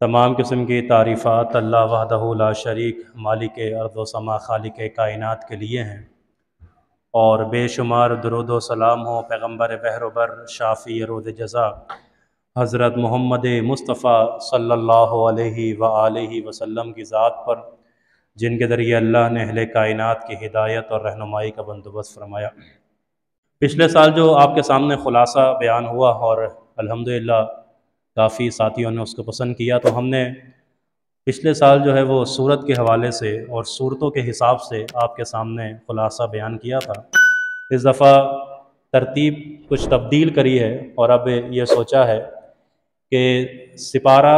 تمام قسم کی تعریفات اللہ وحدہ لا شریک مالک ارض و سما خالق کائنات کے لیے ہیں، اور بے شمار درود و سلام ہو پیغمبر بحر و بر شافی رود جزا حضرت محمد مصطفیٰ صلی اللہ علیہ وآلہ وسلم کی ذات پر، جن کے ذریعے اللہ نے اہل کائنات کی ہدایت اور رہنمائی کا بندوبست فرمایا۔ پچھلے سال جو آپ کے سامنے خلاصہ بیان ہوا اور الحمدللہ کافی ساتھیوں نے اس کو پسند کیا، تو ہم نے پچھلے سال جو ہے وہ سورت کے حوالے سے اور صورتوں کے حساب سے آپ کے سامنے خلاصہ بیان کیا تھا۔ اس دفعہ ترتیب کچھ تبدیل کری ہے، اور اب یہ سوچا ہے کہ سپارہ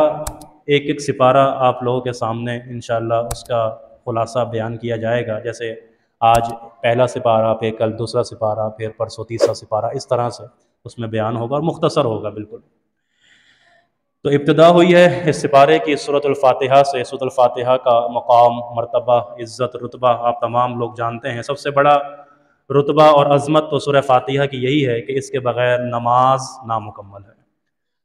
ایک سپارہ آپ لوگوں کے سامنے انشاءاللہ اس کا خلاصہ بیان کیا جائے گا۔ جیسے آج پہلا سپارہ، پھر کل دوسرا سپارہ، پھر پرسوں تیسرا سپارہ، اس طرح سے اس میں بیان ہوگا اور مختصر ہوگا بالکل۔ تو ابتدا ہوئی ہے اس سپارے کی سورۃ الفاتحہ سے۔ سورۃ الفاتحہ کا مقام، مرتبہ، عزت، رتبہ آپ تمام لوگ جانتے ہیں۔ سب سے بڑا رتبہ اور عظمت تو سورہ فاتحہ کی یہی ہے کہ اس کے بغیر نماز نامکمل ہے۔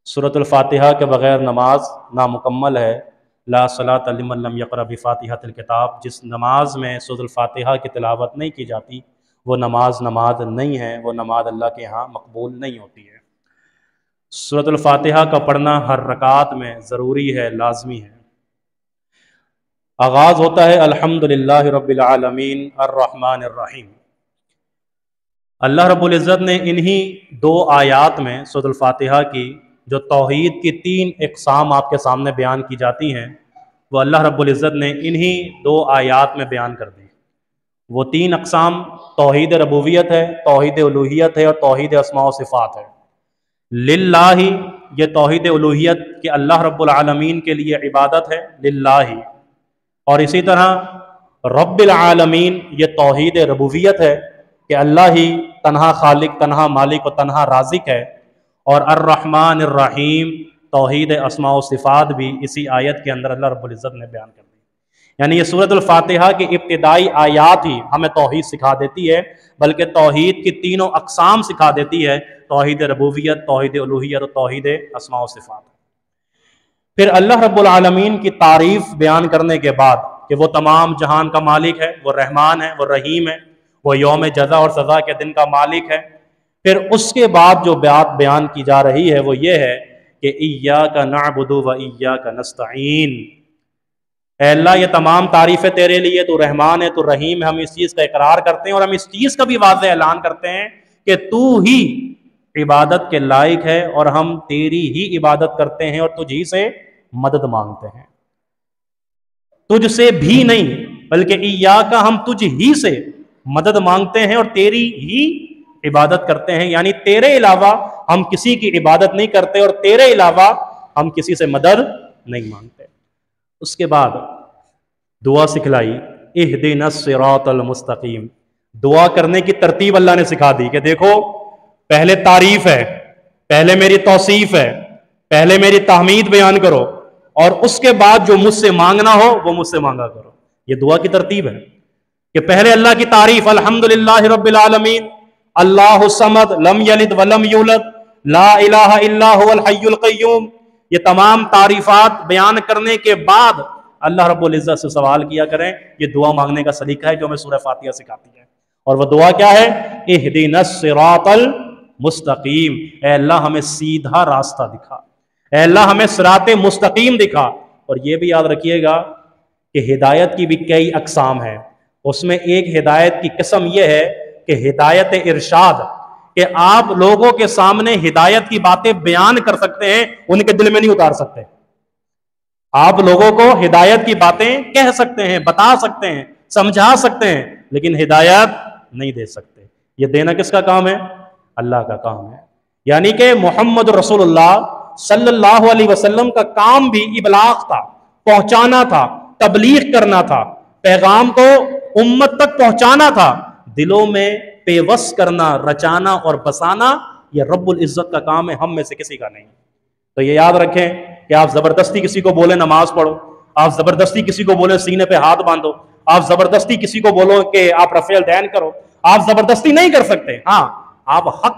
سورۃ الفاتحہ کے بغیر نماز نامکمل ہے۔ لا صلاۃ لمن لم یقرأ بفاتحۃ الکتاب، جس نماز میں سورۃ الفاتحہ کی تلاوت نہیں کی جاتی وہ نماز نہیں ہے، وہ نماز اللہ کے ہاں مقبول نہیں ہوتی ہے۔ سورۃ الفاتحہ کا پڑھنا ہر رکعت میں ضروری ہے، لازمی ہے۔ آغاز ہوتا ہے الحمدللہ رب العالمین الرحمن الرحیم۔ اللہ رب العزت نے انہی دو آیات میں سورۃ الفاتحہ کی جو توحید کی 3 اقسام آپ کے سامنے بیان کی جاتی ہیں، وہ اللہ رب العزت نے انہی 2 آیات میں بیان کر دی۔ وہ 3 اقسام توحید ربوبیت ہے، توحید الوہیت ہے، اور توحید اسماء و صفات ہے۔ للہ، یہ توحید الوہیت کہ اللہ رب العالمین کے لیے عبادت ہے، للہ۔ اور اسی طرح رب العالمین، یہ توحید ربوبیت ہے کہ اللہ ہی تنہا خالق، تنہا مالک و تنہا رازق ہے۔ اور الرحمن الرحیم، توحید اسماء و صفات بھی اسی آیت کے اندر اللہ رب العزت نے بیان کر دی۔ یعنی یہ سورۃ الفاتحہ کی ابتدائی آیات ہی ہمیں توحید سکھا دیتی ہے، بلکہ توحید کی 3 اقسام سکھا دیتی ہے، توحید ربوبیت، توحید الوہیت اور توحید اسماء و صفات۔ پھر اللہ رب العالمین کی تعریف بیان کرنے کے بعد کہ وہ تمام جہان کا مالک ہے، وہ رحمان ہے، وہ رحیم ہے، وہ یوم جزا اور سزا کے دن کا مالک ہے۔ پھر اس کے بعد جو بات بیان کی جا رہی ہے وہ یہ ہے کہ ایاک نعبد و ایاک نستعین، اے اللہ یہ تمام تعریفیں تیرے لیے، تو رحمان ہے، تو رحیم ہے، ہم اس چیز کا اقرار کرتے ہیں، اور ہم اس چیز کا بھی واضح اعلان کرتے ہیں کہ تو ہی عبادت کے لائق ہے، اور ہم تیری ہی عبادت کرتے ہیں اور تجھ ہی سے مدد مانگتے ہیں، تجھ سے بھی نہیں، بلکہ ایاک، ہم تجھ ہی سے مدد مانگتے ہیں اور تیری ہی عبادت کرتے ہیں، یعنی تیرے علاوہ ہم کسی کی عبادت نہیں کرتے، اور تیرے علاوہ ہم کسی سے مدد نہیں مانگتے۔ اس کے بعد دعا سکھلائی، اہدنا الصراط المستقیم۔ دعا کرنے کی ترتیب اللہ نے سکھا دی کہ دیکھو، پہلے تعریف ہے، پہلے میری توصیف ہے، پہلے میری تحمید بیان کرو، اور اس کے بعد جو مجھ سے مانگنا ہو وہ مجھ سے مانگا کرو۔ یہ دعا کی ترتیب ہے کہ پہلے اللہ کی تعریف، الحمدللہ رب العالمین، اللہ الصمد، لم یلد ولم یولد، لا الہ الا هو الحی القیوم۔ یہ تمام تعریفات بیان کرنے کے بعد اللہ رب العزت سے سوال کیا کریں۔ یہ دعا مانگنے کا سلیقہ ہے جو ہمیں سورہ فاتحہ سکھاتی ہے، اور وہ دعا کیا ہے؟ اہدنا الصراط المستقیم، اے اللہ ہمیں سیدھا راستہ دکھا، اے اللہ ہمیں صراط مستقیم دکھا۔ اور یہ بھی یاد رکھیے گا کہ ہدایت کی بھی کئی اقسام ہیں، اس میں ایک ہدایت کی قسم یہ ہے کہ ہدایت ارشاد، کہ آپ لوگوں کے سامنے ہدایت کی باتیں بیان کر سکتے ہیں، ان کے دل میں نہیں اتار سکتے۔ آپ لوگوں کو ہدایت کی باتیں کہہ سکتے ہیں، بتا سکتے ہیں، سمجھا سکتے ہیں، لیکن ہدایت نہیں دے سکتے۔ یہ دینا کس کا کام ہے؟ اللہ کا کام ہے۔ یعنی کہ محمد رسول اللہ صلی اللہ علیہ وسلم کا کام بھی ابلاغ تھا، پہنچانا تھا، تبلیغ کرنا تھا، پیغام کو امت تک پہنچانا تھا، دلوں میں پیوست کرنا، رچانا اور بسانا یہ رب العزت کا کام ہے، ہم میں سے کسی کا نہیں۔ تو یہ یاد رکھیں کہ آپ زبردستی کسی کو بولیں نماز پڑھو، آپ زبردستی کسی کو بولیں سینے پہ ہاتھ باندھو، آپ زبردستی کسی کو بولو کہ آپ رفع الدین کرو، آپ زبردستی نہیں کر سکتے۔ ہاں، آپ حق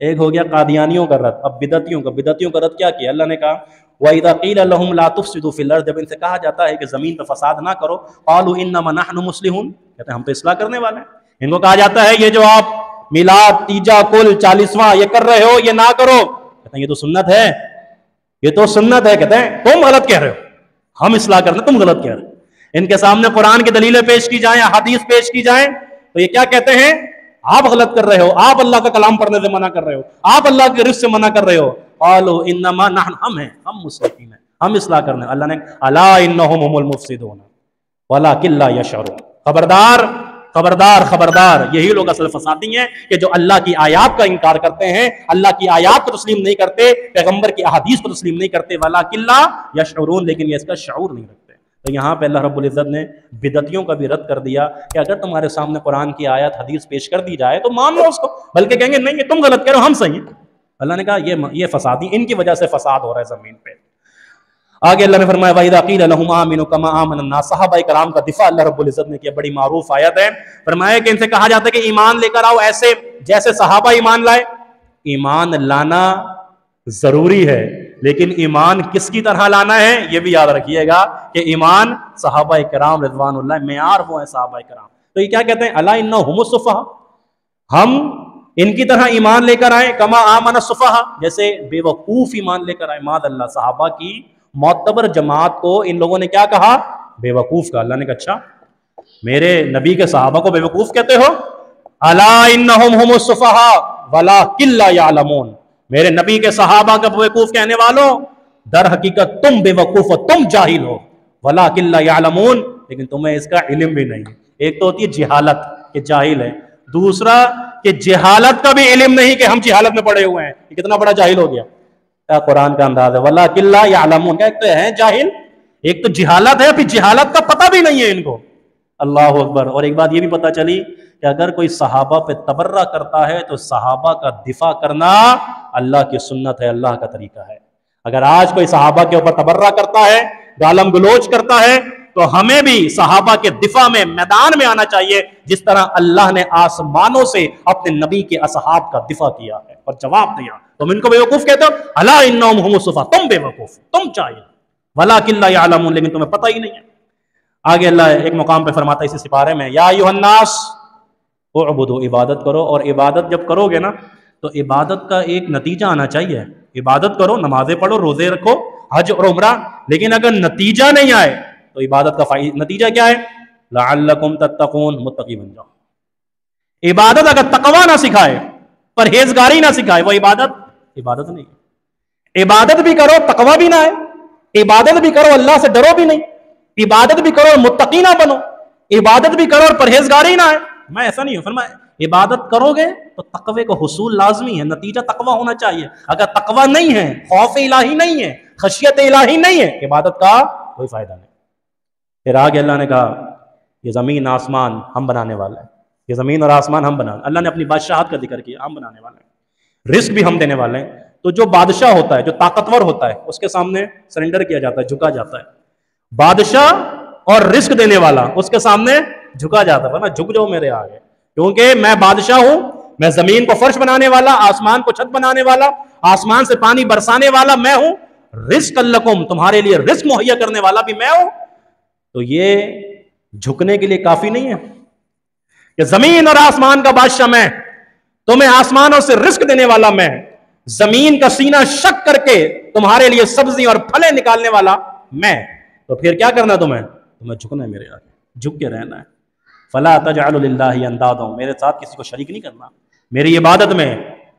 ایک ہو گیا قادیانیوں کا رد، اب بدعتیوں کا رد کیا کیا اللہ نے کہا وَإِذَا قِيلَ لَهُمْ لَا تُفْسِدُوا فِي الْأَرْضِ، جب ان سے کہا جاتا ہے کہ زمین پہ فساد نہ کرو، قَالُوا إِنَّمَا نَحْنُ مُصْلِحُونَ، کہتے ہیں ہم تو اصلاح کرنے والے ہیں۔ ان کو کہا جاتا ہے یہ جو آپ میلاد، تیجا کل، 40واں یہ کر رہے ہو یہ نہ کرو، کہتے ہیں یہ تو سنت ہے، یہ تو سنت ہے، کہتے ہیں تم غلط کہہ رہے ہو، ہم اصلاح کرنے تم غلط کہہ رہے ہو۔ ان کے سامنے قرآن کی دلیلیں پیش کی جائیں، حدیث پیش کی جائیں تو یہ کیا کہتے ہیں آپ غلط کر رہے ہو، آپ اللہ کا کلام پڑھنے سے منع کر رہے ہو، آپ اللہ کے رزق سے منع کر رہے ہو۔ قالوا انما نحن، ہم مصلحین ہیں، ہم اصلاح کرنے۔ اللہ نے الا انہم هم المفسدون ولکن لا یشعرون، خبردار خبردار خبردار، یہی لوگ اصل فسادی ہیں کہ جو اللہ کی آیات کا انکار کرتے ہیں، اللہ کی آیات کو تسلیم نہیں کرتے، پیغمبر کی احادیث کو تسلیم نہیں کرتے، ولکن لا یشعرون، لیکن یہ اس کا شعور نہیں رکھتے۔ تو یہاں پہ اللہ رب العزت نے بدعتیوں کا بھی رد کر دیا کہ اگر تمہارے سامنے قرآن کی آیات حدیث پیش کر دی جائے تو مان لو اس کو، بلکہ کہیں گے نہیں یہ تم غلط کہہ رہے ہو، ہم صحیح ہیں۔ اللہ نے کہا یہ فسادی، ان کی وجہ سے فساد ہو رہا ہے زمین پہ۔ آگے اللہ نے فرمایا وَإِذَا قِيلَ لَهُمْ آمِنُوا كَمَا آمَنَ النَّاسُ، صحابہ کرام کا دفاع اللہ رب العزت نے کیا، بڑی معروف آیت ہے۔ فرمایا کہ ان سے کہا جاتا ہے کہ ایمان لے کر آؤ ایسے جیسے صحابہ ایمان لائے۔ ایمان لانا ضروری ہے، لیکن ایمان کس کی طرح لانا ہے یہ بھی یاد رکھیے گا کہ ایمان صحابہ کرام رضوان اللہ معیار وہ ہیں صحابہ کرام۔ تو یہ کیا کہتے ہیں الا انہم الصفہاء، ہم ان کی طرح ایمان لے کر آئے، کما آمن الصفہاء، جیسے بے وقوف ایمان لے کر آئے۔ معاذ اللہ، صحابہ کی معتبر جماعت کو ان لوگوں نے کیا کہا؟ بے وقوف کا۔ اللہ نے کہا اچھا میرے نبی کے صحابہ کو بے وقوف کہتے ہو؟ الا انہم هم الصفہاء ولکن لا یعلمون، میرے نبی کے صحابہ کا بے وقوف کہنے والوں در حقیقت تم بے وقوف ہو، تم جاہل ہو، ولکن لا یعلمون، لیکن تمہیں اس کا علم بھی نہیں۔ ایک تو ہوتی ہے جہالت کہ جاہل ہے، دوسرا کہ جہالت کا بھی علم نہیں کہ ہم جہالت میں پڑے ہوئے ہیں، یہ کتنا بڑا جاہل ہو گیا۔ کیا قرآن کا انداز ہے، ولکن لا یعلمون، کیا ایک تو ہے جاہل، ایک تو جہالت ہے، پھر جہالت کا پتہ بھی نہیں ہے ان کو۔ اللہ اکبر۔ اور ایک بات یہ بھی پتہ چلی کہ اگر کوئی صحابہ پہ تبرہ کرتا ہے تو صحابہ کا دفاع کرنا اللہ کی سنت ہے، اللہ کا طریقہ ہے۔ اگر آج کوئی صحابہ کے اوپر تبرہ کرتا ہے، گالم گلوچ کرتا ہے، تو ہمیں بھی صحابہ کے دفاع میں میدان میں آنا چاہیے، جس طرح اللہ نے آسمانوں سے اپنے نبی کے اصحاب کا دفاع کیا ہے اور جواب دیا۔ تم ان کو بے وقوف کہتے ہو، الا انہم هم الصفہاء، تم بے وقوف، تم چاہیے، ولکن لا یعلمون، لیکن تمہیں پتہ ہی نہیں ہے۔ آگے اللہ ایک مقام پہ فرماتا ہے اسی سپارے میں، یا ایھا الناس اعبدوا، عبادت کرو، اور عبادت جب کرو گے نا تو عبادت کا ایک نتیجہ آنا چاہیے۔ عبادت کرو، نمازیں پڑھو، روزے رکھو، حج اور عمرہ، لیکن اگر نتیجہ نہیں آئے تو عبادت کا نتیجہ کیا ہے؟ لعلکم تتقون، متقی بن جاؤ۔ عبادت اگر تقوی نہ سکھائے، پرہیزگاری نہ سکھائے، وہ عبادت نہیں ہے۔ عبادت بھی کرو تقوی بھی نہ ہے، عبادت بھی کرو اللہ سے ڈرو بھی نہیں، عبادت بھی کرو اور متقی نہ بنو، عبادت بھی کرو اور پرہیزگاری نہ ہے، میں ایسا نہیں ہوں۔ فرمایا عبادت کرو گے تو تقوی کو حصول لازمی ہے، نتیجہ تقوی ہونا چاہیے۔ اگر تقوی نہیں ہے، خوف الہی نہیں ہے، خشیت الہی نہیں ہے، عبادت کا کوئی فائدہ نہیں۔ پھر آگے اللہ نے کہا یہ زمین آسمان ہم بنانے والے ہیں، یہ زمین اور آسمان ہم بنانے، اللہ نے اپنی بادشاہت کا ذکر کیا، ہم بنانے والے ہیں، رزق بھی ہم دینے والے ہیں۔ تو جو بادشاہ ہوتا ہے، جو طاقتور ہوتا ہے، اس کے سامنے سرنڈر کیا جاتا ہے، جھکا جاتا ہے۔ بادشاہ اور رزق دینے والا اس کے سامنے جھکا جاتا ہے، میں جھک جاؤ میرے آگے، کیونکہ میں بادشاہ ہوں، میں زمین کو فرش بنانے والا، آسمان کو چھت بنانے والا، آسمان سے پانی برسانے والا میں ہوں، رزق لکم، تمہارے لیے رزق مہیا کرنے والا بھی میں ہوں۔ تو یہ جھکنے کے لیے کافی نہیں ہے کہ زمین اور آسمان کا بادشاہ میں، تمہیں آسمانوں سے رزق دینے والا میں، زمین کا سینہ شک کر کے تمہارے لیے سبزی اور پھلیں نکالنے والا میں، تو پھر کیا کرنا ہے تمہیں جھکنا ہے میرے آگے، جھک کے رہنا ہے۔ فلا تجعلوا للہ اندادا، میرے ساتھ کسی کو شریک نہیں کرنا، میری عبادت میں،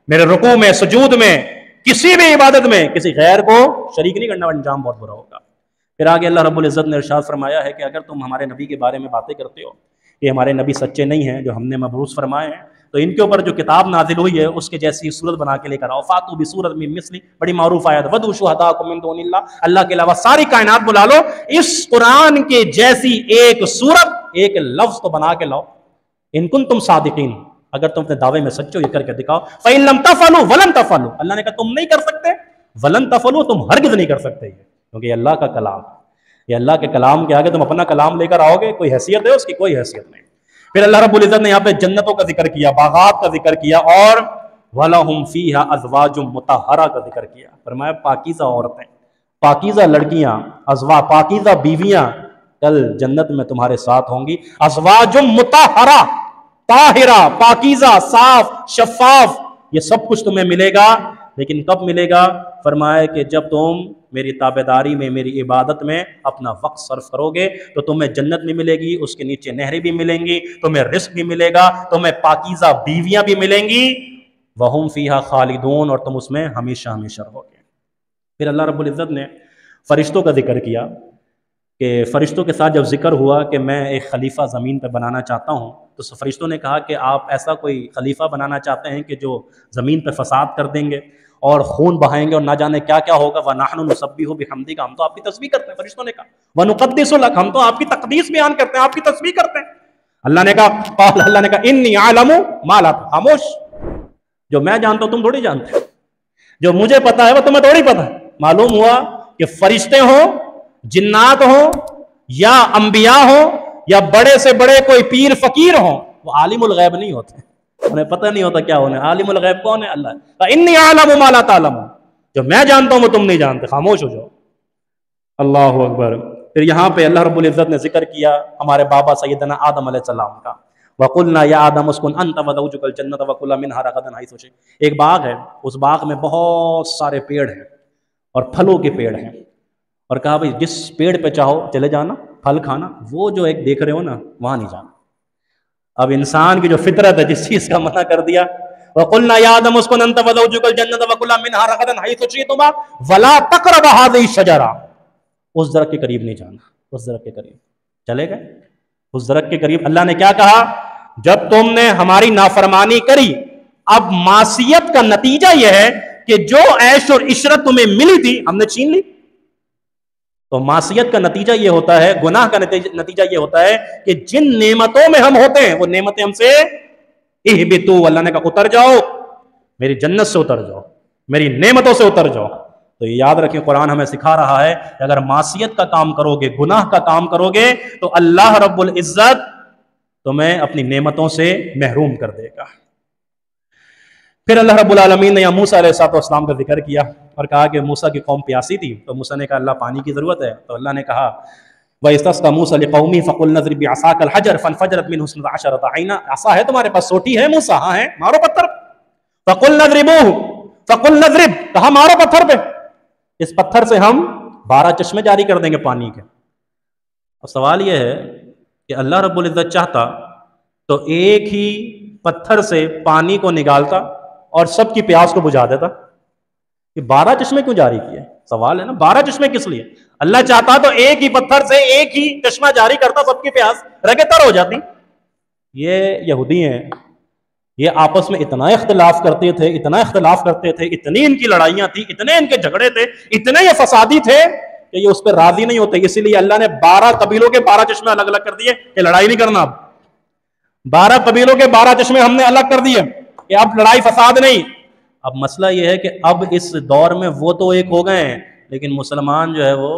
میرے رکوع میں، سجود میں، کسی بھی عبادت میں کسی غیر کو شریک نہیں کرنا، انجام بہت برا ہوگا۔ پھر آگے اللہ رب العزت نے ارشاد فرمایا ہے کہ اگر تم ہمارے نبی کے بارے میں باتیں کرتے ہو، یہ ہمارے نبی سچے نہیں ہیں جو ہم نے مبعوث فرمائے ہیں، تو ان کے اوپر جو کتاب نازل ہوئی ہے اس کے جیسی صورت بنا کے لے کر آؤ، فاتوا بسورۃ من مثلہ، بڑی معروف آیت، ودعوا شہداءکم من دون اللہ، اللہ کے علاوہ ساری کائنات بلا لو، اس قرآن کے جیسی ایک صورت، ایک لفظ تو بنا کے لاؤ، ان کنتم صادقین، اگر تم اپنے دعوے میں سچے ہو یہ کر کے دکھاؤ۔ فإن لم تفعلوا ولن تفعلوا، اللہ نے کہا تم نہیں کر سکتے، ولن تفعلوا، تم ہرگز نہیں کر سکتے، کیونکہ یہ اللہ کا کلام، یہ اللہ کے کلام کے آگے تم اپنا کلام لے کر آؤ گے، کوئی حیثیت ہے اس کی؟ کوئی حیثیت نہیں۔ پھر اللہ رب العزت نے یہاں پہ جنتوں کا ذکر کیا، باغات کا ذکر کیا، اور وَلَهُمْ فِيهَا أَزْوَاجٌ مُطَهَّرَةٌ کا ذکر کیا، فرمایا پاکیزہ عورتیں، پاکیزہ لڑکیاں، پاکیزہ بیویاں کل جنت میں تمہارے ساتھ ہوں گی. ازواج مطہرہ، طاہرہ، پاکیزہ، صاف، شفاف، یہ سب کچھ تمہیں ملے گا. لیکن کب ملے گا؟ فرمایا کہ جب تم میری تابعداری میں، میری عبادت میں اپنا وقت صرف کرو گے تو تمہیں جنت بھی ملے گی، اس کے نیچے نہریں بھی ملیں گی، تمہیں رزق بھی ملے گا، تمہیں پاکیزہ بیویاں بھی ملیں گی. وَهُمْ فِيهَا خَالِدُونَ، اور تم اس میں ہمیشہ ہمیشہ رہو گے. پھر اللہ رب العزت نے فرشتوں کا ذکر کیا کہ فرشتوں کے ساتھ جب ذکر ہوا کہ میں ایک خلیفہ زمین پہ بنانا چاہتا ہوں، تو فرشتوں نے کہا کہ آپ ایسا کوئی خلیفہ بنانا چاہتے ہیں کہ جو زمین پہ فساد کر دیں گے اور خون بہائیں گے اور نہ جانے کیا کیا ہوگا. وَنَحْنُ نُسَبِّحُ بِحَمْدِكَ، ہم تو آپ کی تسبیح کرتے ہیں. فرشتوں نے کہا وَنُقَدِّسُ لَكَ، ہم تو آپ کی تقدیس بیان کرتے ہیں، آپ کی تسبیح کرتے ہیں. اللہ نے کہا اِنِّي أَعْلَمُ مَا لَا تَعْلَمُونَ، خاموش، جو میں جانتا ہوں تم تھوڑی جانتے ہو، جو مجھے پتا ہے وہ تمہیں تھوڑی پتا ہے. معلوم ہوا کہ فرشتے ہوں، جنات ہوں، یا انبیاء ہوں، یا بڑے سے بڑے کوئی پیر فقیر ہوں، وہ عالم الغیب نہیں ہوتے، انہیں پتہ نہیں ہوتا کیا ہونے. عالم الغیب کون ہے؟ اللہ. انی اعلم ما لا تعلمون، جو میں جانتا ہوں وہ تم نہیں جانتے، خاموش ہو جاؤ. اللہ اکبر. پھر یہاں پہ اللہ رب العزت نے ذکر کیا ہمارے بابا سیدنا آدم علیہ السلام کا. وَقُلْنَا يَا آدَمُ اسْكُنْ أَنْتَ وَزَوْجُكَ الْجَنَّةَ وَكُلَا مِنْهَا رَغَدًا حَيْثُ شِئْتُمْ. ایک باغ ہے، اس باغ میں بہت سارے پیڑ ہیں اور پھلوں کے پیڑ ہیں، اور کہا بھئی جس پیڑ پہ چاہو چلے جانا، پھل کھانا. وہ جو ایک دیکھ رہے ہو نا وہاں نہیں جانا. اب انسان کی جو فطرت ہے جس چیز کا منع کر دیا، وَقُلْنَا يَا آدَمُ اسْكُنْ أَنْتَ وَزَوْجُكَ الْجَنَّةَ وَكُلَا مِنْهَا رَغَدًا حَيْثُ شِئْتُمَا وَلَا تَقْرَبَا هَٰذِهِ الشَّجَرَةَ. اس درخت کے قریب نہیں جانا. اس درخت کے قریب چلے گئے، اس درخت کے قریب. اللہ نے کیا کہا؟ جب تم نے ہماری نافرمانی کری، اب معصیت کا نتیجہ یہ ہے کہ جو عیش اور عشرت تمہیں ملی تھی ہم نے چھین لی. تو معصیت کا نتیجہ یہ ہوتا ہے، گناہ کا نتیجہ یہ ہوتا ہے کہ جن نعمتوں میں ہم ہوتے ہیں وہ نعمتیں ہم سے اہبتو، اللہ نے کہا اتر جاؤ، میری جنت سے اتر جاؤ، میری نعمتوں سے اتر جاؤ. تو یہ یاد رکھیں، قرآن ہمیں سکھا رہا ہے کہ اگر معصیت کا کام کرو گے، گناہ کا کام کرو گے، تو اللہ رب العزت تمہیں اپنی نعمتوں سے محروم کر دے گا. پھر اللہ رب العالمین نے موسیٰ علیہ السلام کا ذکر کیا اور کہا کہ موسیٰ کی قوم پیاسی تھی، تو موسیٰ نے کہا اللہ پانی کی ضرورت ہے. تو اللہ نے کہا وَإِسْتَسْقَىٰ مُوسَىٰ لِقَوْمِهِ فَقُلْ نَضْرِبْ بِعَصَاكَ الْحَجَرَ فَانْفَجَرَتْ مِنْهُ اثْنَتَا عَشَرَةَ عَيْنًا. عصا ہے تمہارے پاس، سوٹی ہے موسیٰ؟ ہاں ہے، مارو پتھر. فَقُلْ نَضْرِبُوهُ فَقُلْ نَضْرِبْ، کہا مارو پتھر پہ، اس پتھر سے ہم 12 چشمے جاری کر دیں گے پانی کے. اب سوال یہ ہے کہ اللہ رب العزت چاہتا تو ایک ہی پتھر سے پانی کو نگالتا اور سب کی پیاس کو بجھا دیتا. کہ 12 چشمے کیوں جاری کیے؟ سوال ہے نا، 12 چشمے کس لیے؟ اللہ چاہتا تو ایک ہی پتھر سے ایک ہی چشمہ جاری کرتا، سب کی پیاس رگے تر ہو جاتی. یہ یہودی ہیں، یہ آپس میں اتنا اختلاف کرتے تھے، اتنا اختلاف کرتے تھے، اتنی ان کی لڑائیاں تھیں، اتنے ان کے جھگڑے تھے، اتنے یہ فسادی تھے کہ یہ اس پہ راضی نہیں ہوتے. اسی لیے اللہ نے 12 قبیلوں کے 12 چشمے الگ الگ کر دیے کہ لڑائی نہیں کرنا. اب 12 قبیلوں کے 12 چشمے ہم نے الگ کر دیے کہ اب لڑائی فساد نہیں. اب مسئلہ یہ ہے کہ اب اس دور میں وہ تو ایک ہو گئے ہیں لیکن مسلمان جو ہے وہ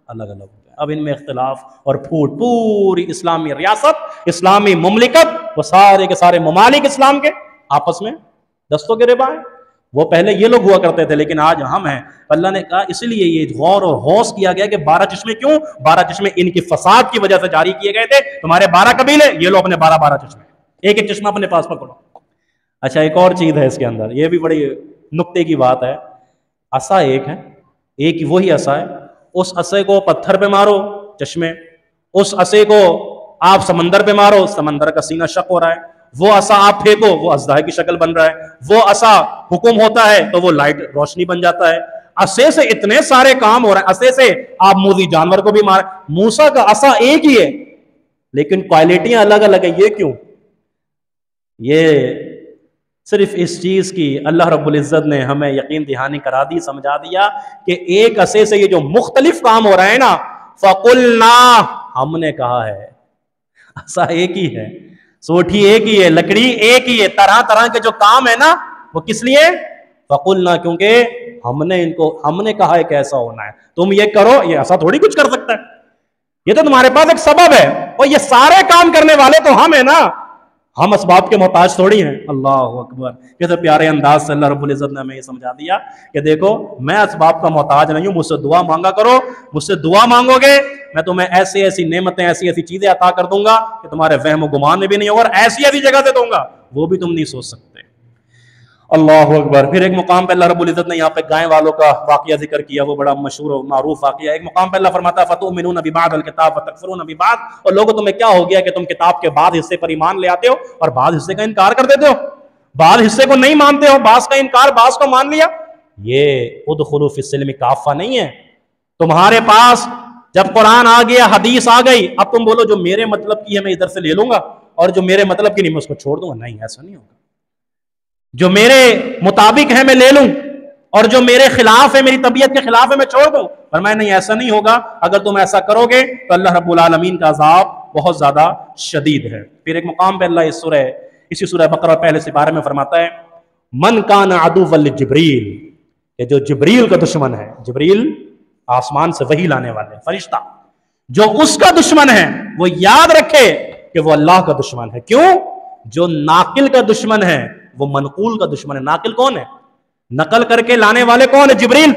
الگ الگ ہو گئے. اب ان میں اختلاف اور پھوٹ، پوری اسلامی ریاست، اسلامی مملکت، وہ سارے کے سارے ممالک اسلام کے آپس میں دستوں کے ربا ہیں. وہ پہلے یہ لوگ ہوا کرتے تھے لیکن آج ہم ہیں. اللہ نے کہا اس لیے یہ غور اور غوث کیا گیا کہ 12 چشمے کیوں؟ 12 چشمے ان کی فساد کی وجہ سے جاری کیے گئے تھے. تمہارے 12 قبیلے، یہ لو اپنے 12 چشمے، ایک ایک چشمہ اپنے پاس پکڑو. اچھا ایک اور چیز ہے اس کے اندر، یہ بھی بڑی نقطے کی بات ہے. عصا ایک ہے، ایک وہی عصا ہے، اس عصے کو پتھر پہ مارو چشمے، اس عصے کو آپ سمندر پہ مارو، سمندر کا سینہ شق ہو رہا ہے. وہ عصا آپ پھینکو، وہ اژدہا کی شکل بن رہا ہے. وہ عصا حکم ہوتا ہے تو وہ لائٹ روشنی بن جاتا ہے. عصے سے اتنے سارے کام ہو رہے ہیں. عصے سے آپ موذی جانور کو بھی مار. موسیٰ کا عصا ایک ہی ہے لیکن کوالٹیاں الگ الگ ہیں. یہ کیوں؟ یہ صرف اس چیز کی اللہ رب العزت نے ہمیں یقین دہانی کرا دی، سمجھا دیا کہ ایک عصے سے یہ جو مختلف کام ہو رہے ہیں نا، فَقُلْنَا، ہم نے کہا ہے. عصا ایک ہی ہے، سوٹھی ایک ہی ہے، لکڑی ایک ہی ہے، طرح طرح کے جو کام ہے نا وہ کس لیے؟ فَقُلْنَا، کیونکہ ہم نے کہا ہے کہ ایسا ہونا ہے، تم یہ کرو. یہ عصا تھوڑی کچھ کر سکتا ہے، یہ تو تمہارے پاس ایک سبب ہے، اور یہ سارے کام کرنے والے تو ہم ہیں نا. ہم اسباب کے محتاج تھوڑی ہیں. اللہ اکبر. کیسے پیارے انداز سے اللہ رب العزت نے ہمیں یہ سمجھا دیا کہ دیکھو میں اسباب کا محتاج نہیں ہوں, مجھ سے دعا مانگا کرو, مجھ سے دعا مانگو گے میں تمہیں ایسی ایسی نعمتیں ایسی ایسی چیزیں عطا کر دوں گا کہ تمہارے وہم و گمان میں بھی نہیں ہوگا, اور ایسی ایسی جگہ سے دوں گا وہ بھی تم نہیں سوچ سکتے. اللہ اکبر. پھر ایک مقام پہ اللہ رب العزت نے یہاں پہ گائے والوں کا واقعہ ذکر کیا, وہ بڑا مشہور و معروف واقعہ ہے. ایک مقام پہ اللہ فرماتا ہے فَتُؤْمِنُونَ بِبَعْضِ الْكِتَابِ وَتَكْفُرُونَ بِبَعْضٍ, اور لوگوں تمہیں کیا ہو گیا کہ تم کتاب کے بعض حصے پر ایمان لے آتے ہو اور بعض حصے کا انکار کر دیتے ہو, بعض حصے کو نہیں مانتے ہو, بعض کا انکار بعض کو مان لیا. یہ ادخلوا فی السلم کافہ نہیں ہے. تمہارے پاس جب قرآن آ گیا, حدیث آ گئی, اب تم بولو جو میرے مطلب کی ہے میں ادھر سے لے لوں گا اور جو میرے مطلب کی نہیں میں اس کو چھوڑ دوں گا. نہیں, ایسا نہیں ہوگا. جو میرے مطابق ہے میں لے لوں اور جو میرے خلاف ہے, میری طبیعت کے خلاف ہے, میں چھوڑ دوں. فرمایا نہیں, ایسا نہیں ہوگا. اگر تم ایسا کرو گے تو اللہ رب العالمین کا عذاب بہت زیادہ شدید ہے. پھر ایک مقام پہ اللہ اسی سورہ بقرہ پہلے سپارے میں فرماتا ہے من کان عدوا لجبریل, کہ جو جبریل کا دشمن ہے, جبریل آسمان سے وحی لانے والے فرشتہ, جو اس کا دشمن ہے وہ یاد رکھے کہ وہ اللہ کا دشمن ہے. کیوں؟ جو ناقل کا دشمن ہے وہ منقول کا دشمن ہے. ناقل کون ہے؟ نقل کر کے لانے والے کون ہے؟ جبریل.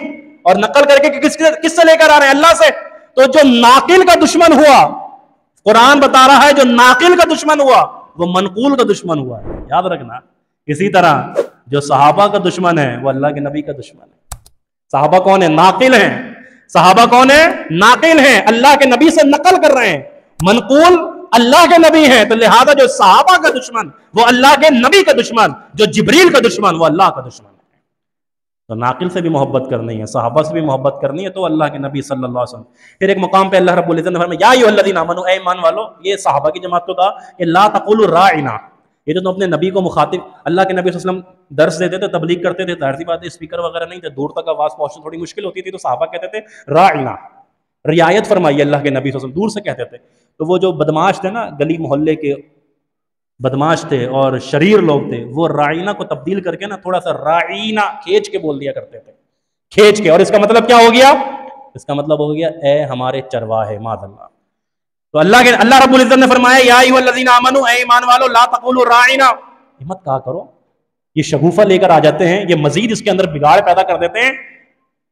اور نقل کر کے کس سے لے کر آ رہے ہیں؟ اللہ سے. تو جو ناقل کا دشمن ہوا, قرآن بتا رہا ہے جو ناقل کا دشمن ہوا وہ منقول کا دشمن ہوا ہے. یاد رکھنا. اسی طرح جو صحابہ کا دشمن ہے وہ اللہ کے نبی کا دشمن ہے. صحابہ کون ہے؟ ناقل ہیں. صحابہ کون ہے؟ ناقل ہیں, اللہ کے نبی سے نقل کر رہے ہیں. منقول اللہ کے نبی ہیں. تو لہذا جو صحابہ کا دشمن وہ اللہ کے نبی کا دشمن, جو جبریل کا دشمن وہ اللہ کا دشمن ہے. تو ناقل سے بھی محبت کرنی ہے, صحابہ سے بھی محبت کرنی ہے, تو اللہ کے نبی صلی اللہ علیہ وسلم. پھر ایک مقام پہ اللہ رب العزت نے فرمایا یا ایھا الذین آمنوا, اے ایمان والو. یہ صحابہ کی جماعت کو کہا کہ لا تقولوا راعنا, یہ جو تم اپنے نبی کو مخاطب, اللہ کے نبی صلی اللہ علیہ وسلم درس دیتے تھے, تبلیغ کرتے تھے, ظاہر سی بات ہے اسپیکر وغیرہ نہیں تھے, دور تک آواز پہنچنا تھوڑی مشکل ہوتی تھی, تو صحابہ کہتے تھے راعنا, رعایت فرمائیے اللہ کے نبی صلی اللہ علیہ وسلم, دور سے کہتے تھے. تو وہ جو بدماش تھے نا, گلی محلے کے بدماش تھے اور شریر لوگ تھے, وہ راعینا کو تبدیل کر کے نا تھوڑا سا راعینا کھینچ کے بول دیا کرتے تھے, کھینچ کے. اور اس کا مطلب کیا ہو گیا؟ اس کا مطلب ہو گیا اے ہمارے چرواہے, معاذ اللہ. تو اللہ رب العزت نے فرمایا یا ایھا الذین آمنوا, اے ایمان والو, لا تقولوا راعینا, مت کہا کرو. یہ شگوفہ لے کر آ جاتے ہیں, یہ مزید اس کے اندر بگاڑ پیدا کر دیتے ہیں.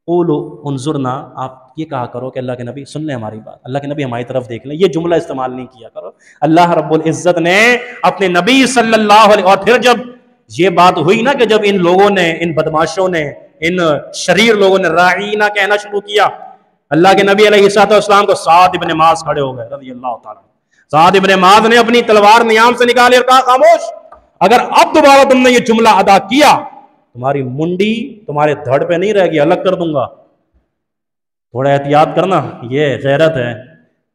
قولوا انظرنا, آپ یہ کہا کرو کہ اللہ کے نبی سن لیں ہماری بات, اللہ کے نبی ہماری طرف دیکھ لیں. یہ جملہ استعمال نہیں کیا کرو. اللہ رب العزت نے اپنے نبی صلی اللہ علیہ, اور پھر جب یہ بات ہوئی نا کہ جب ان لوگوں نے, ان بدماشوں نے, ان شریر لوگوں نے راعینا کہنا شروع کیا, اللہ کے نبی علیہ الصلوۃ والسلام کو سعد ابن معاذ کھڑے ہو گئے رضی اللہ تعالیٰ. سعد ابن معاذ نے اپنی تلوار نیام سے نکالی اور کہا خاموش, اگر اب دوبارہ تم نے یہ جملہ ادا کیا تمہاری منڈی تمہارے دھڑ پہ نہیں رہے گی, الگ کر دوں گا. تھوڑا احتیاط کرنا, یہ غیرت ہے.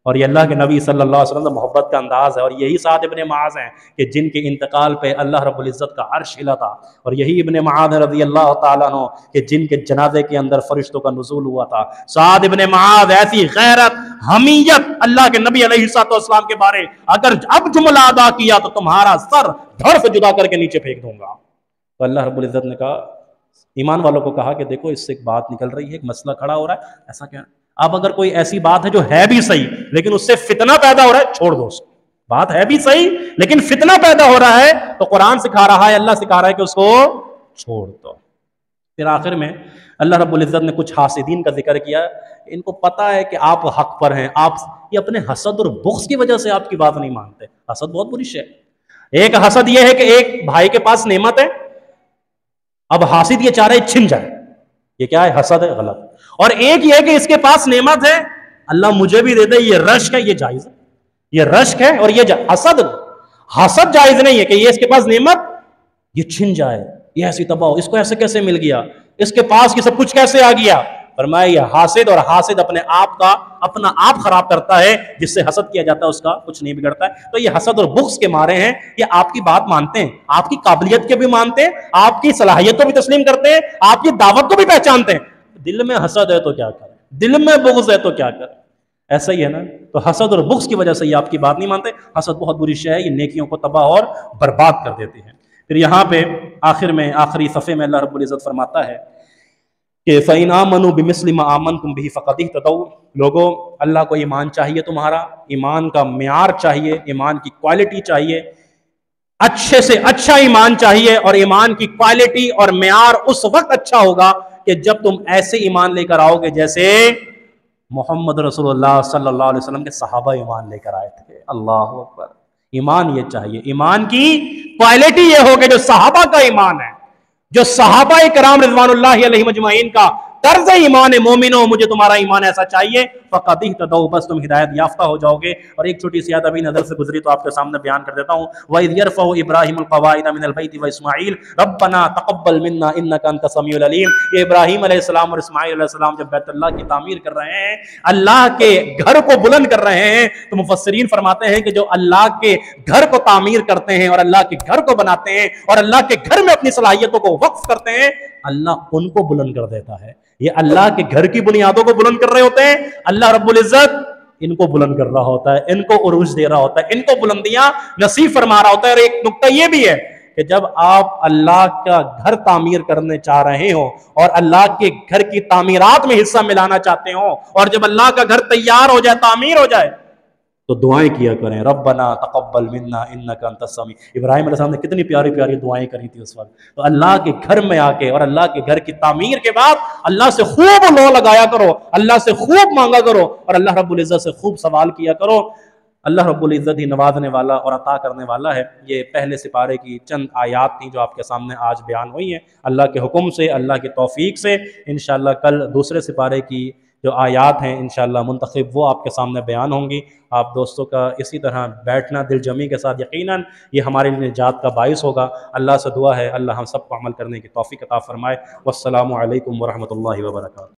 اور یہ اللہ کے نبی صلی اللہ علیہ وسلم کا محبت کا انداز ہے. اور یہی سعد ابن معاذ ہیں کہ جن کے انتقال پہ اللہ رب العزت کا عرش ہلا تھا, اور یہی ابن معاذ رضی اللہ تعالیٰ عنہ کہ جن کے جنازے کے اندر فرشتوں کا نزول ہوا تھا. سعد ابن معاذ ایسی غیرت, حمیت اللہ کے نبی علیہ الصلوۃ والسلام کے بارے, اگر اب جملہ ادا کیا تو تمہارا سر دھڑ سے جدا کر کے نیچے پھینک دوں گا. تو اللہ رب العزت نے کہا, ایمان والوں کو کہا کہ دیکھو اس سے ایک بات نکل رہی ہے, ایک مسئلہ کھڑا ہو رہا ہے. ایسا کیا؟ اب اگر کوئی ایسی بات ہے جو ہے بھی صحیح لیکن اس سے فتنہ پیدا ہو رہا ہے, چھوڑ دو اس کو. بات ہے بھی صحیح لیکن فتنہ پیدا ہو رہا ہے, تو قرآن سکھا رہا ہے, اللہ سکھا رہا ہے کہ اس کو چھوڑ دو. پھر آخر میں اللہ رب العزت نے کچھ حاسدین کا ذکر کیا. ان کو پتا ہے کہ آپ حق پر ہیں, آپ یہ اپنے حسد اور بغض کی وجہ سے آپ کی بات نہیں مانتے. حسد بہت بری شے ہے. ایک حسد یہ ہے کہ ایک بھائی کے پاس نعمت ہے, اب حاسد یہ چاہ رہے چھن جائے, یہ کیا ہے؟ حسد ہے, غلط. اور ایک یہ ہے کہ اس کے پاس نعمت ہے, اللہ مجھے بھی دے دے, یہ رشک ہے, یہ جائز ہے. یہ رشک ہے اور یہ حسد جائز نہیں ہے کہ یہ اس کے پاس نعمت یہ چھن جائے, یہ ایسی تباہ ہو, اس کو ایسے کیسے مل گیا, اس کے پاس یہ سب کچھ کیسے آ گیا. فرمایا یہ حاسد, اور حاسد اپنے آپ کا اپنا آپ خراب کرتا ہے, جس سے حسد کیا جاتا ہے اس کا کچھ نہیں بگڑتا ہے. تو یہ حسد اور بغض کے مارے ہیں, یہ آپ کی بات مانتے ہیں, آپ کی قابلیت کے بھی مانتے ہیں, آپ کی صلاحیت کو بھی تسلیم کرتے ہیں, آپ کی دعوت کو بھی پہچانتے ہیں. دل میں حسد ہے تو کیا کریں, دل میں بغض ہے تو کیا کریں, ایسا ہی ہے نا. تو حسد اور بغض کی وجہ سے یہ آپ کی بات نہیں مانتے. حسد بہت بری شے ہے, یہ نیکیوں کو تباہ اور برباد کر دیتی ہے. پھر یہاں پہ آخر میں آخری صفحے میں اللہ رب العزت فرماتا ہے کہ فَإِنْ آمَنُوا بِمِثْلِ مَا آمَنْتُمْ بِهِ فَقَدْ اهْتَدَوْا. لوگوں, اللہ کو ایمان چاہیے, تمہارا ایمان کا معیار چاہیے, ایمان کی کوالٹی چاہیے. اچھے سے اچھا ایمان چاہیے، اور ایمان کی کوالٹی اور معیار اس وقت اچھا ہوگا کہ جب تم ایسے ایمان لے کر آؤ گے جیسے محمد رسول اللہ صلی اللہ علیہ وسلم کے صحابہ ایمان لے کر آئے تھے۔ اللہ اکبر۔ ایمان یہ چاہیے، ایمان کی کوالٹی یہ ہوگی جو صحابہ کا ایمان ہے، جو صحابہ کرام رضوان اللہ علیہم اجمعین کا طرز ایمان ہے۔ مومنوں، مجھے تمہارا ایمان ایسا چاہیے، فقد اہتدوا، بس تم ہدایت یافتہ ہو جاؤ گے۔ اور ایک چھوٹی سی یاد ابھی نظر سے گزری تو آپ کے سامنے بیان کر دیتا ہوں۔ وَإِذْ يَرْفَعُ إِبْرَاهِيمُ الْقَوَاعِدَ مِنَ الْبَيْتِ وَإِسْمَاعِيلُ رَبَّنَا تَقَبَّلْ مِنَّا إِنَّكَ أَنْتَ السَّمِيعُ الْعَلِيمُ۔ یہ ابراہیم علیہ السلام اور اسماعیل علیہ السلام جب بیت اللہ کی تعمیر کر رہے ہیں، اللہ کے گھر کو بلند کر رہے ہیں، تو مفسرین فرماتے ہیں کہ جو اللہ کے گھر کو تعمیر کرتے ہیں اور اللہ کے گھر کو بناتے ہیں اور اللہ کے گھر میں اپنی صلاحیتوں کو وقف کرتے ہیں، اللہ ان کو بلند کر دیتا ہے۔ یہ اللہ کے گھر کی بنیادوں کو بلند کر رہے ہوتے ہیں، اللہ رب العزت ان کو بلند کر رہا ہوتا ہے، ان کو عروج دے رہا ہوتا ہے، ان کو بلندیاں نصیب فرما رہا ہوتا ہے۔ اور ایک نکتہ یہ بھی ہے کہ جب آپ اللہ کا گھر تعمیر کرنے چاہ رہے ہوں اور اللہ کے گھر کی تعمیرات میں حصہ ملانا چاہتے ہوں، اور جب اللہ کا گھر تیار ہو جائے، تعمیر ہو جائے، تو دعائیں کیا کریں، ربنا تقبل منا انک انت السمیع۔ ابراہیم علیہ السلام نے کتنی پیاری پیاری دعائیں کری تھی اس وقت۔ تو اللہ کے گھر میں آ کے اور اللہ کے گھر کی تعمیر کے بعد اللہ سے خوب لو لگایا کرو، اللہ سے خوب مانگا کرو، اور اللہ رب العزت سے خوب سوال کیا کرو۔ اللہ رب العزت ہی نوازنے والا اور عطا کرنے والا ہے۔ یہ پہلے سپارے کی چند آیات تھیں جو آپ کے سامنے آج بیان ہوئی ہیں، اللہ کے حکم سے، اللہ کی توفیق سے۔ انشاءاللہ کل دوسرے سپارے کی جو آیات ہیں انشاءاللہ منتخب وہ آپ کے سامنے بیان ہوں گی۔ آپ دوستوں کا اسی طرح بیٹھنا دل جمی کے ساتھ یقیناً یہ ہمارے لیے نجات کا باعث ہوگا۔ اللہ سے دعا ہے اللہ ہم سب کو عمل کرنے کی توفیق عطا فرمائے۔ والسلام علیکم ورحمۃ اللہ وبرکاتہ۔